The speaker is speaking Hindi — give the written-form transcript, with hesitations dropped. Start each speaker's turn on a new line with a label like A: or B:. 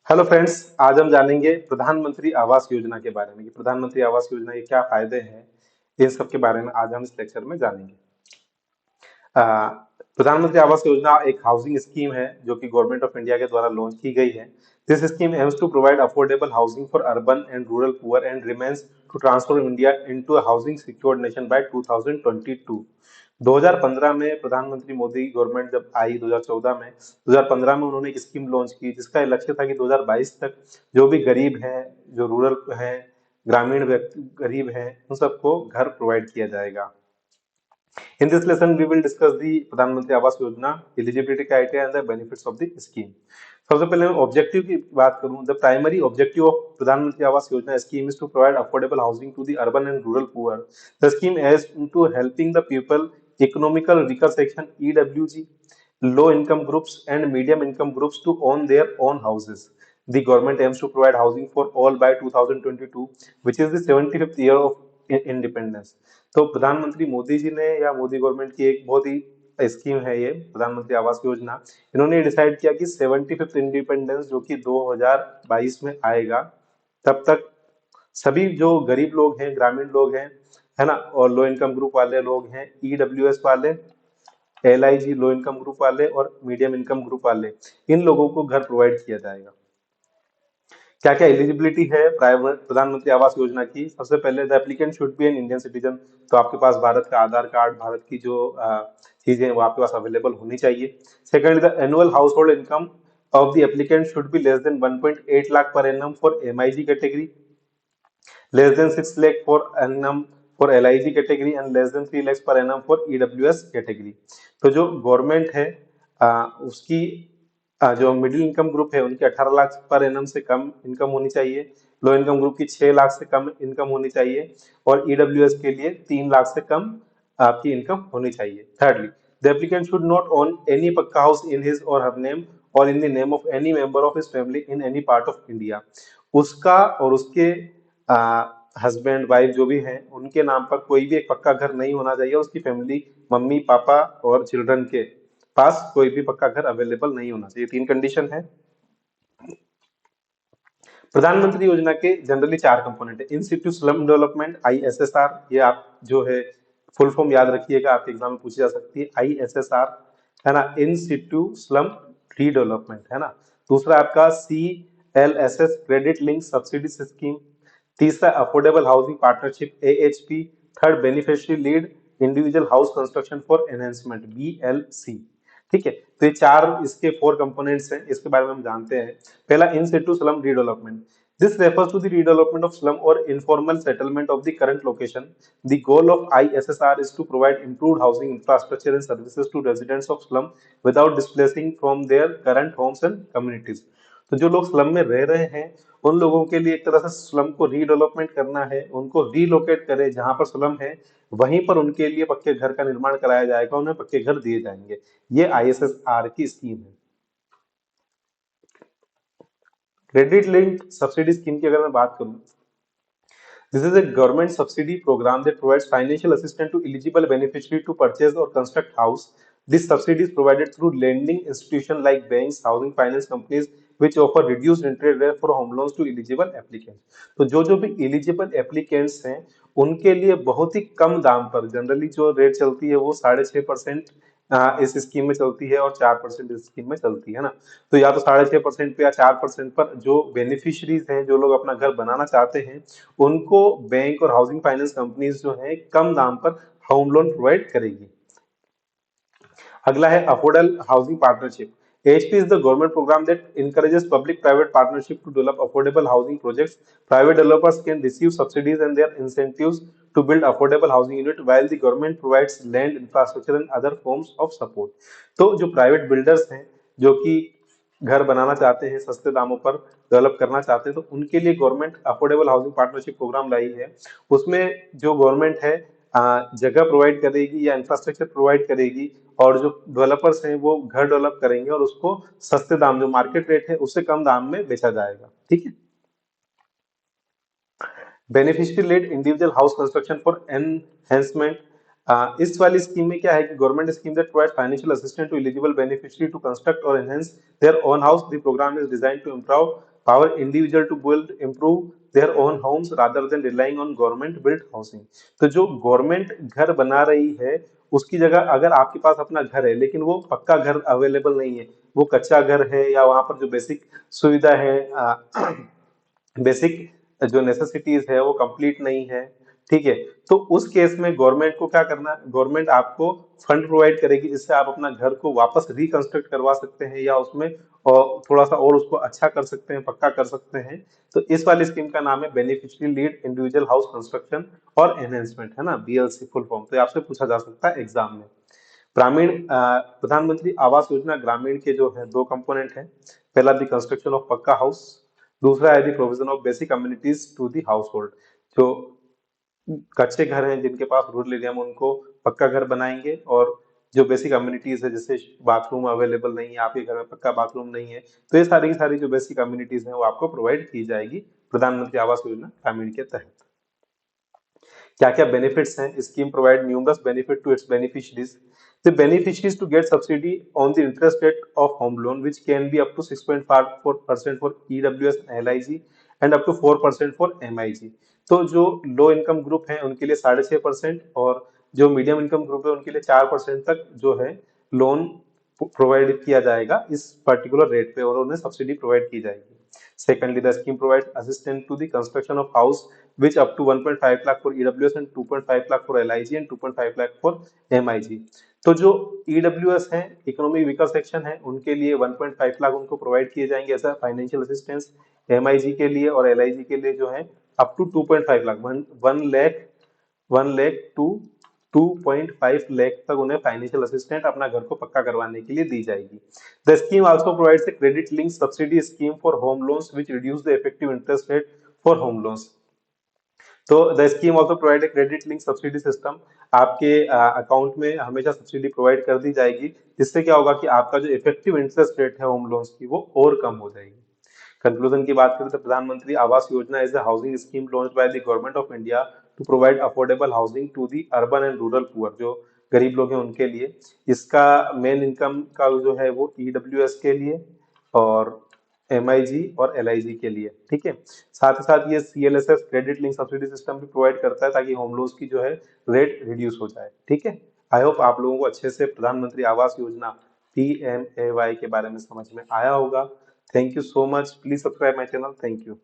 A: हेलो फ्रेंड्स, आज हम जानेंगे प्रधानमंत्री आवास योजना के बारे में कि प्रधानमंत्री आवास योजना के क्या फायदे हैं। इन सब के बारे में आज हम इस लेक्चर में जानेंगे। अ, प्रधानमंत्री आवास योजना एक हाउसिंग स्कीम है जो कि गवर्नमेंट ऑफ इंडिया के द्वारा लॉन्च की गई है। This scheme aims to provide affordable housing for urban and rural poor and remains to transform India into a housing secured nation by 2022। 2015 में प्रधानमंत्री मोदी गवर्नमेंट जब आई 2014 में उन्होंने एक स्कीम लॉन्च की जिसका लक्ष्य था कि 2022 तक जो भी गरीब हैं, जो रूरल हैं, ग्रामीण व्यक्ति गरीब हैं, उन सबको घर प्रोवाइड किया जाएगा। In this lesson, we will discuss the प्रधानमंत्री आवास योजना, eligibility criteria and the benefits of the scheme. सबसे पहले मैं ऑब्जेक्टिव की बात करूं, the primary objective of Pradhan Mantri Awas Yojana scheme is to provide affordable housing to the urban and rural poor. The scheme as to helping the people economical weaker section EWG, low income groups and medium income groups to own their own houses. The government aims to provide housing for all by 2022, which is the 75th year of independence. तो प्रधानमंत्री मोदी जी ने या मोदी गवर्नमेंट की एक बहुत ही स्कीम है ये प्रधानमंत्री आवास योजना। इन्होंने डिसाइड किया कि 75th इंडिपेंडेंस जो कि 2022 में आएगा, तब तक सभी जो गरीब लोग हैं, ग्रामीण लोग हैं, है ना, और लो इनकम ग्रुप वाले लोग हैं, ईडब्ल्यूएस वाले, एलआईजी लो इनकम ग्रुप वाले और मीडियम इनकम ग्रुप वाले, इन लोगों को घर प्रोवाइड किया जाएगा। क्या क्या एलिजिबिलिटी है प्रधानमंत्री आवास योजना की? सबसे पहले the applicant should be an Indian citizen, तो आपके पास भारत का आधार कार्ड, भारत की जो चीजें वो आपके पास अवेलेबल होनी चाहिए। Second, the annual house hold income of the applicant should be less than 1.8 lakh per annum for MIG category, less than 6 lakh for annum for LIG category and less than 3 lakhs per annum for EWS category। तो जो गवर्नमेंट है उसकी जो मिडिल इनकम ग्रुप है उनकी 18 लाख पर एनम से कम इनकम होनी चाहिए, लो इनकम ग्रुप की 6 लाख से कम इनकम होनी चाहिए और ईडब्ल्यूएस के लिए 3 लाख से कम आपकी इनकम होनी चाहिए। Thirdly, the applicant should not own any पक्का हाउस इन हिज और हर नेम और in the name of any member of his family in any part of India. उसका और उसके हस्बैंड वाइफ जो भी हैं उनके नाम पर कोई भी एक पक्का घर नहीं होना चाहिए, उसकी फैमिली मम्मी पापा और चिल्ड्रन के पास कोई भी पक्का घर अवेलेबल नहीं होना चाहिए। 3 कंडीशन है। प्रधानमंत्री योजना के जनरली 4 कंपोनेंट है। इन सिटू स्लम डेवलपमेंट आईएसएसआर, ये आप जो है फुल फॉर्म याद रखिएगा, आपके एग्जाम में पूछी जा सकती है आईएसएसआर, है ना, इन सिटू स्लम रीडेवलपमेंट, है ना। दूसरा आपका CLSS credit link subsidy scheme. तीसरा affordable housing partnership AHP. Third beneficiary lead individual house construction for enhancement BLC. ठीक है, तो ये 4 इसके 4 कंपोनेंट्स हैं, इसके बारे में हम जानते हैं। पहला, in situ slum redevelopment, this refers to the redevelopment of slum or informal settlement of the current location. The goal of ISSR is to provide improved housing infrastructure and services to residents of slum without displacing from their current homes and communities. तो जो लोग स्लम में रह रहे हैं उन लोगों के लिए एक तरह से स्लम को रीडेवलपमेंट करना है, उनको रीलोकेट करें, जहां पर स्लम है वहीं पर उनके लिए पक्के घर का निर्माण कराया जाएगा, उन्हें पक्के घर दिए जाएंगे। ये आईएसएसआर की स्कीम है। क्रेडिट लिंक्ड सब्सिडी स्कीम की अगर मैं बात करूं, this is a government subsidy program that provides financial assistance to eligible beneficiary to purchase or construct house. This subsidy is provided through lending institutions like banks, housing finance companies, which offer reduced interest rate for home loans to eligible applicants. तो जो भी eligible applicants हैं उनके लिए बहुत ही कम दाम पर, जनरली जो रेट चलती है वो 6.5% इस स्कीम में चलती है और 4% इस स्कीम में चलती है ना। तो या तो 6.5% पे या 4% पर जो बेनिफिशरीज हैं, जो लोग अपना घर बनाना चाहते हैं, उनको बैंक और हाउसिंग फाइनेंस कंपनीज जो है कम दाम पर होम लोन प्रोवाइड करेगी। अगला है affordable housing partnership. AHP is the government program that encourages public-private partnership to develop affordable housing projects. Private developers can receive subsidies and their incentives to build affordable housing unit, while the government provides land, infrastructure and other forms of support. तो जो प्राइवेट बिल्डर्स हैं जो कि घर बनाना चाहते हैं, सस्ते दामों पर डेवलप करना चाहते हैं, तो उनके लिए government affordable housing partnership program लाई है। उसमें जो गवर्नमेंट है जगह प्रोवाइड करेगी या इंफ्रास्ट्रक्चर प्रोवाइड करेगी और जो डेवलपर्स हैं वो घर डेवलप करेंगे और उसको सस्ते दाम, जो मार्केट रेट है उससे कम दाम में बेचा जाएगा। ठीक है। Beneficiary led individual house construction for enhancement, इस वाली स्कीम में क्या है कि government scheme that provide financial assistance to eligible beneficiary to construct और enhance their own house. The program is designed to improve power individual to build improve their own homes rather than relying on government built housing. तो जो गवर्नमेंट घर बना रही है उसकी जगह अगर आपके पास अपना घर है लेकिन वो पक्का घर अवेलेबल नहीं है, वो कच्चा घर है या वहां पर जो बेसिक सुविधा है, बेसिक जो नेसेसिटीज है वो कंप्लीट नहीं है, ठीक है, तो उस केस में गवर्नमेंट को क्या करना, गवर्नमेंट आपको फंड प्रोवाइड करेगी जिससे आप अपना घर को वापस रिकंस्ट्रक्ट करवा सकते हैं या उसमें और थोड़ा सा और उसको अच्छा कर सकते हैं, पक्का कर सकते हैं। तो इस वाली स्कीम का नाम है beneficiary lead individual house construction और एनहेंसमेंट, है ना, बीएलसी फुल फॉर्म। तो ये आपसे पूछा जा सकता है एग्जाम में। ग्रामीण प्रधानमंत्री आवास योजना ग्रामीण के जो है दो कंपोनेंट हैं। पहला the construction of pucca house, दूसरा है the provision of basic communities to the household. जो कच्चे घर हैं जिनके पास रूरल एरिया में उनको पक्का घर बनाएंगे, और जो बेसिक कम्युनिटीज है जैसे बाथरूम अवेलेबल नहीं है, आपके घर में पक्का बाथरूम नहीं है, तो ये सारी की सारी जो बेसिक कम्युनिटीज हैं वो आपको प्रोवाइड की जाएगी प्रधानमंत्री आवास योजना ग्रामीण के तहत। क्या क्या बेनिफिट्स हैं, scheme provide numerous benefit to its beneficiaries. The beneficiaries to get subsidy on the interest rate of home loan, which can be up to 6.54% for EWS and LIG and up to 4% for MIG। तो जो लो इनकम ग्रुप है उनके लिए 6.5%, और जो मीडियम इनकम ग्रुप है उनके लिए 4% तक जो है लोन प्रोवाइड किया जाएगा इस पर्टिकुलर रेट पे, और उन्हें सब्सिडी प्रोवाइड की जाएगी। Secondly, the scheme provides assistance to the construction of house which up to 1.5 lakh for EWS and 2.5 lakh for LIG and 2.5 lakh for MIG। तो जो EWS है, इकोनॉमिक वीकर सेक्शन है, उनके लिए 1.5 लाख उनको प्रोवाइड किए जाएंगे ऐसा फाइनेंशियल असिस्टेंस। MIG के लिए और LIG के लिए जो है up to 2.5 lakh, 1 lakh to 2.5 lakh तक उन्हें फाइनेंशियल असिस्टेंट अपना घर को पक्का करवाने के लिए दी जाएगी। The scheme also provides a credit link subsidy scheme for home loans which reduce the effective interest rate for home loans. तो the scheme also provide a credit link subsidy system. आपके अकाउंट में हमेशा सब्सिडी प्रोवाइड कर दी जाएगी, जिससे क्या होगा कि आपका जो इफेक्टिव इंटरेस्ट रेट है होम लोन्स की वो और कम हो जाएगी। कंक्लूजन की बात करें तो Pradhan Mantri Awas Yojana is a housing scheme launched by the government of India to provide affordable housing to the urban and rural poor. जो गरीब लोग हैं उनके लिए इसका मेन इनकम का जो है वो ईडब्ल्यूएस के लिए और एमआईजी और एलआईजी के लिए, ठीक है। साथ ही साथ ये CLSS credit link subsidy system भी प्रोवाइड करता है ताकि होम लोन्स की जो है रेट रिड्यूस हो जाए, ठीक है। आई होप आप लोगों को अच्छे से प्रधानमंत्री आवास योजना पीएमएवाई के बारे में समझ में आया होगा। Thank you so much. Please subscribe my channel. Thank you.